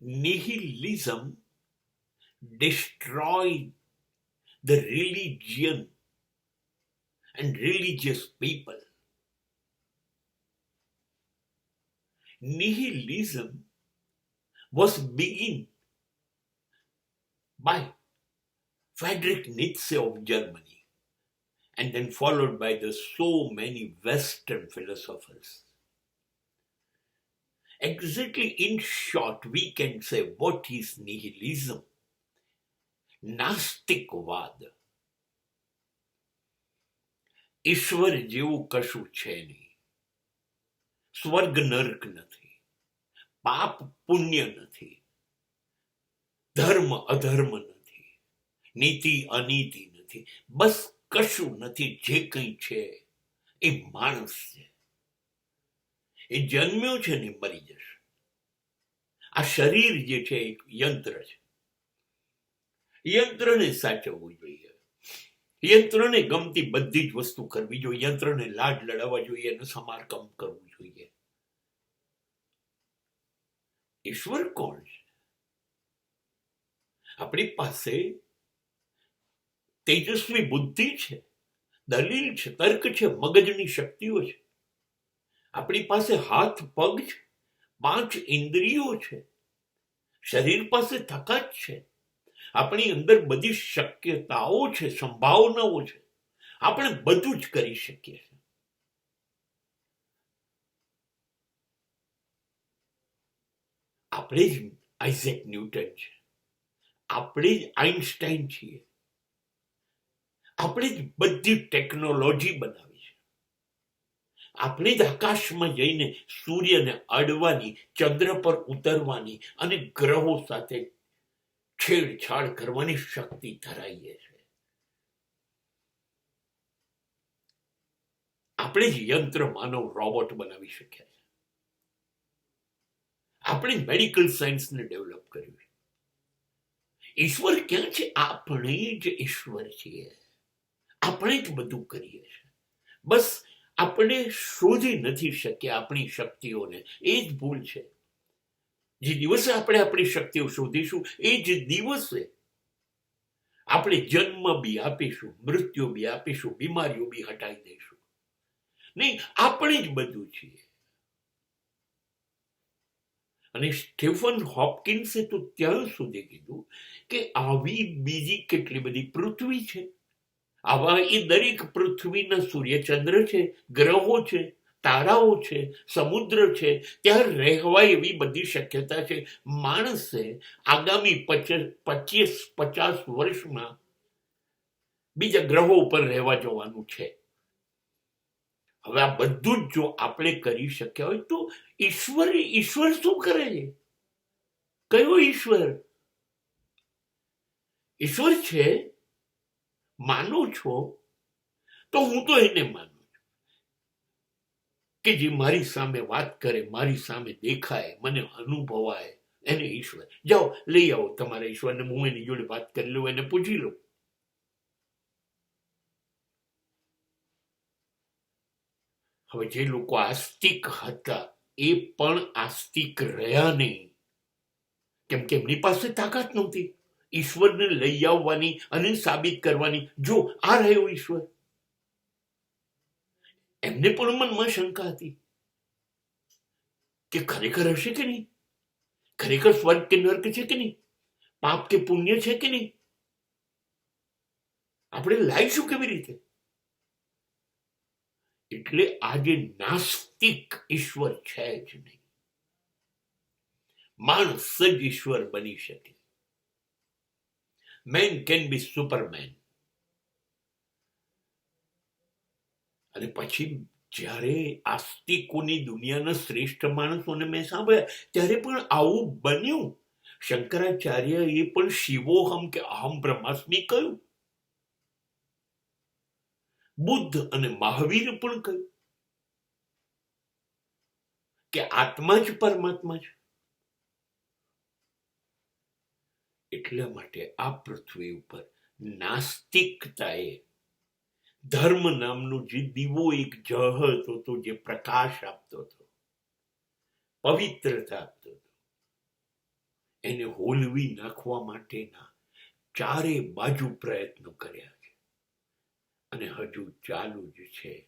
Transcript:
Nihilism destroyed the religion and religious people. Nihilism was begun by Friedrich Nietzsche of Germany and then followed by the so many Western philosophers. Exactly, in short, we can say what is nihilism? નાસ્તિકવાદ. ઈશ્વર જેવું કશું છે નહીં. સ્વર્ગ નર્ક નથી, પાપ પુણ્ય નથી, ધર્મ અધર્મ નથી, નીતિ અનીતિ નથી, બસ કશું નથી. જે કંઈ છે એ માણસ છે. એ જન્મ્યો છે ને મરી જશે. આ શરીર જે છે એક યંત્ર છે. યંત્રને સાચવવું જોઈએ. યંત્રને ગમતી બધી જ વસ્તુ કરવી જોઈએ. યંત્રને લાડ લડાવવા જોઈએ અને સમારકામ કરવું જોઈએ. ઈશ્વર કોણ છે? આપણી પાસે તેજસ્વી બુદ્ધિ છે, દલીલ છે, તર્ક છે, મગજની શક્તિઓ છે. આપણી પાસે હાથ પગ છે, 5 ઇન્દ્રિયો છે, શરીર પાસે તાકાત છે. આપણી અંદર બધી શક્યતાઓ છે, સંભાવનાઓ છે. આપણે બધું જ કરી શકીએ છીએ. આપણે જ આઇઝેક ન્યૂટન છે, આપણે જ આઇન્સ્ટાઈન છીએ. આપણે જ બધી ટેકનોલોજી બનાવી છે. આપણે જ આકાશમાં જઈને સૂર્યને અડવાની, ચંદ્ર પર ઉતરવાની અને ગ્રહો સાથે છેડછાડ કરવાની શક્તિ ધરાવીએ છીએ. આપણે જ યંત્ર માનવ રોબોટ બનાવી શક્યા છે. આપણે મેડિકલ સાયન્સને ડેવલપ કર્યું છે. ઈશ્વર ક્યાં છે? આપણે જ ઈશ્વર છીએ. આપણે જ બધું કરીએ છીએ. બસ આપણે શોધી નથી શક્યા આપણી શક્તિઓને. એ જ ભૂલ છે. જે દિવસે આપણે આપણી શક્તિઓ શોધીશું એ જ દિવસે આપણે જન્મ બી આપીશું, મૃત્યુ બી આપીશું, બીમારીઓ બી હટાવી દઈશું. નહીં, આપણે જ બધું છીએ. અને સ્ટીફન હોપકિન્સે તો ત્યાં સુધી કીધું કે આવી બીજી કેટલી બધી પૃથ્વી છે. આવા એ દરેક પૃથ્વીના સૂર્યચંદ્ર છે, ગ્રહો છે, તારાઓ છે, સમુદ્ર છે. ત્યાં રહેવાય એવી બધી શક્યતા છે. માણસે આગામી 25-50 વર્ષમાં બીજા ગ્રહો ઉપર રહેવા જવાનું છે. હવે આ બધું જ જો આપણે કરી શક્યા હોય તો ઈશ્વર શું કરે છે? કયો ઈશ્વર? ઈશ્વર છે માનો છો તો હું તો એને માનું છું કે જે મારી સામે વાત કરે, મારી સામે દેખાય, મને અનુભવાય, એને ઈશ્વર. જાઓ લઈ આવો તમારા ઈશ્વરને, હું એની જોડે વાત કરી લઉં, એને પૂછી લઉં. હવે જે લોકો આસ્તિક હતા એ પણ આસ્તિક રહ્યા નહીં, કેમ કે એમની પાસે તાકાત નહોતી ઈશ્વરને લઈ આવવાની અને સાબિત કરવાની. જો આ રહ્યો ઈશ્વર. એમને પણ મનમાં શંકા હતી કે ખરેખર હશે કે નહીં, ખરેખર સ્વર્ગ કે નર્ક છે કે નહીં, પાપ કે પુણ્ય છે કે નહીં, આપણે લાવીશું કેવી રીતે? એટલે આજે નાસ્તિક ઈશ્વર છે જ નહીં. માણસ જ ઈશ્વર બની શકે. Main can be superman. અને પછી જ્યારે આસ્તિકોની દુનિયાના શ્રેષ્ઠ માણસોને મેં સાંભળ્યા ત્યારે પણ આવું બન્યું. શંકરાચાર્ય એ પણ શિવોહમ કે અહમ બ્રહ્માસ્મિ કહ્યું. બુદ્ધ અને મહાવીર પણ કહ્યું કે આત્મા જ પરમાત્મા છે. એટલા માટે આ પૃથ્વી ઉપર નાસ્તિકતાએ ધર્મ નામનો જે દીવો એક જહત હતો, જે પ્રકાશ આપતો હતો, પવિત્રતા આપતો હતો, એને હોલવી નાખવા માટેના ચારે બાજુ પ્રયત્નો કર્યા છે અને હજુ ચાલુ જ છે.